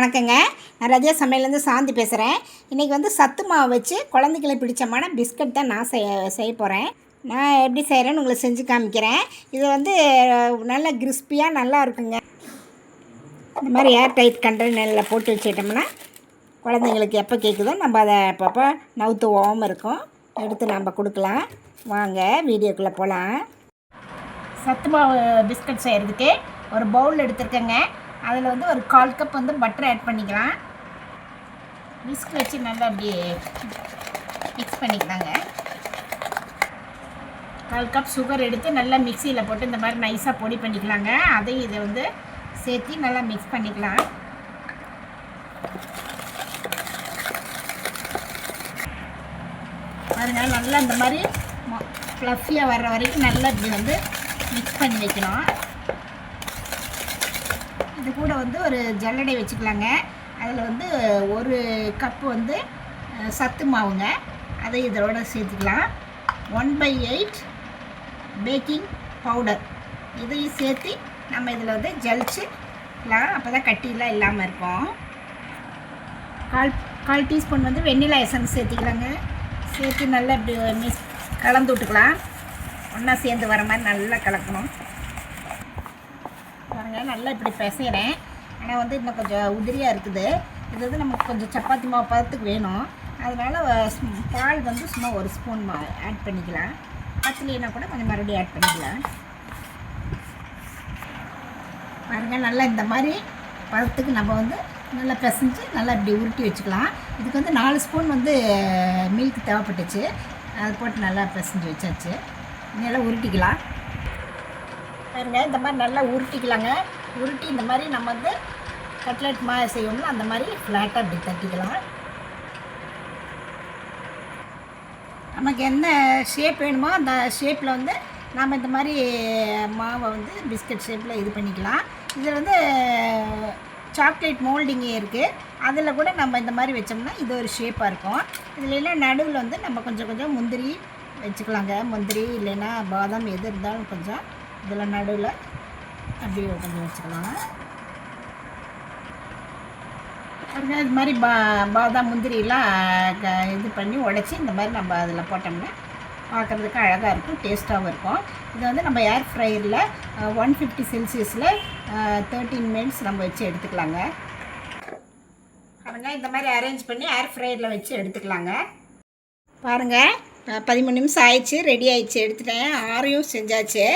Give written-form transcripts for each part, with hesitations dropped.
வணக்கங்க. நான் ரதியா சமையலேருந்து சாந்தி பேசுகிறேன். இன்றைக்கி வந்து சத்து மாவு வச்சு குழந்தைங்களுக்கு பிடிச்சமான பிஸ்கட் தான் நான் செய்ய போகிறேன். நான் எப்படி செய்கிறேன்னு உங்களுக்கு செஞ்சு காமிக்கிறேன். இது வந்து நல்லா கிறிஸ்பியாக நல்லா இருக்குங்க. இந்த மாதிரி ஏர் டைட் கண்டெய்னரில் போட்டு வச்சுக்கிட்டோம்னா குழந்தைங்களுக்கு எப்போ கேட்குதோ நம்ம அதை அப்பப்போ நவுத்துவோம் இருக்கும், எடுத்து நம்ம கொடுக்கலாம். வாங்க வீடியோக்குள்ளே போகலாம். சத்து மாவு பிஸ்கட் செய்கிறதுக்கு ஒரு பவுல் எடுத்துருக்கேங்க. அதில் வந்து ஒரு 1/4 கப் வந்து பட்டர் ஆட் பண்ணிக்கலாம். விஸ்க் வச்சு நல்லா அப்படி மிக்ஸ் பண்ணிக்கலாங்க. 1/4 கப் சுகர் எடுத்து நல்லா மிக்சியில் போட்டு இந்த மாதிரி நைஸாக பொடி பண்ணிக்கலாங்க. அதையும் இதை வந்து சேர்த்து நல்லா மிக்ஸ் பண்ணிக்கலாம். அதனால் நல்லா இந்த மாதிரி ஃப்ளஃபியாக வர்ற வரைக்கும் நல்லா இப்படி வந்து மிக்ஸ் பண்ணி வைக்கணும். இது கூட வந்து ஒரு ஜல்லடை வச்சுக்கலாங்க. அதில் வந்து 1 கப்பு வந்து சத்து மாவுங்க, அதை இதோட சேர்த்துக்கலாம். 1/8 பேக்கிங் பவுடர் இதையும் சேர்த்து நம்ம இதில் வந்து ஜலிச்சுக்கலாம். அப்போ தான் கட்டிலாம் இல்லாமல் இருக்கும். கால் டீஸ்பூன் வந்து வெண்ணிலா எசன்ஸ் சேர்த்திக்கலாங்க. சேர்த்து நல்லா இப்படி கலந்து விட்டுக்கலாம். ஒன்றா சேர்ந்து வர மாதிரி நல்லா கலக்கணும். பாருங்கள், நல்லா இப்படி பிசைகிறேன். ஆனால் வந்து இன்னும் கொஞ்சம் உதிரியாக இருக்குது. இது வந்து நமக்கு கொஞ்சம் சப்பாத்தி மாவு பதத்துக்கு வேணும். அதனால் பால் வந்து சும்மா 1 ஸ்பூன் ஆட் பண்ணிக்கலாம். பத்தலைனா கூட கொஞ்சம் மறுபடியும் ஆட் பண்ணிக்கலாம். பாருங்கள், நல்லா இந்த மாதிரி பதத்துக்கு நம்ம வந்து நல்லா பிசைஞ்சு நல்லா இப்படி உருட்டி வச்சுக்கலாம். இதுக்கு வந்து 4 ஸ்பூன் வந்து மில்க் தேவைப்பட்டுச்சு. அது போட்டு நல்லா பிசைஞ்சு வச்சாச்சு. நல்லா உருட்டிக்கலாம். பாருங்கள், இந்த மாதிரி நல்லா உருட்டிக்கலாங்க. உருட்டி இந்த மாதிரி நம்ம வந்து கட்லெட் மாதிரி செய்வோம்னா அந்த மாதிரி ஃப்ளாட்டாக இப்படி தட்டிக்கலாம். நமக்கு என்ன ஷேப் வேணுமோ அந்த ஷேப்பில் வந்து நாம் இந்த மாதிரி மாவை வந்து பிஸ்கட் ஷேப்பில் இது பண்ணிக்கலாம். இதில் வந்து சாக்லேட் மோல்டிங்கே இருக்குது. அதில் கூட நம்ம இந்த மாதிரி வச்சோம்னா இது ஒரு ஷேப்பாக இருக்கும். இதில் எல்லாம் நடுவில் வந்து நம்ம கொஞ்சம் கொஞ்சம் முந்திரி வச்சுக்கலாங்க. முந்திரி இல்லைன்னா பாதாம் எது இருந்தாலும் கொஞ்சம் இதில் நடுவில் அப்படி கொஞ்சம் வச்சுக்கலாம். இது மாதிரி பாதாம் முந்திரிலாம் இது பண்ணி உடச்சி இந்த மாதிரி நம்ம அதில் போட்டோம்னா பார்க்குறதுக்கு அழகாக இருக்கும், டேஸ்ட்டாகவும் இருக்கும். இதை வந்து நம்ம ஏர் ஃப்ரையரில் 150 செல்சியஸில் 13 மினிட்ஸ் நம்ம வச்சு எடுத்துக்கலாங்க. பாருங்கள், இந்த மாதிரி அரேஞ்ச் பண்ணி ஏர் ஃப்ரையரில் வச்சு எடுத்துக்கலாங்க. பாருங்கள், 13 நிமிஷம் ஆயிடுச்சு, ரெடி ஆயிடுச்சு, எடுத்துட்டேன். ஆறையும் செஞ்சாச்சு.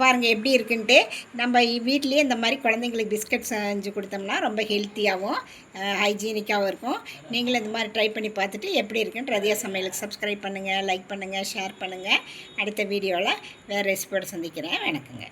பாருங்கள் எப்படி இருக்குன்ட்டு. நம்ம வீட்லேயே இந்த மாதிரி குழந்தைங்களுக்கு பிஸ்கட் செஞ்சு கொடுத்தோம்னா ரொம்ப ஹெல்த்தியாகவும் ஹைஜீனிக்காகவும் இருக்கும். நீங்களும் இந்த மாதிரி ட்ரை பண்ணி பார்த்துட்டு எப்படி இருக்குன்னு ரதியா சமையலுக்கு சப்ஸ்கிரைப் பண்ணுங்கள், லைக் பண்ணுங்கள், ஷேர் பண்ணுங்கள். அடுத்த வீடியோவில் வேறு ரெசிபியோடு சந்திக்கிறேன். வணக்கங்க.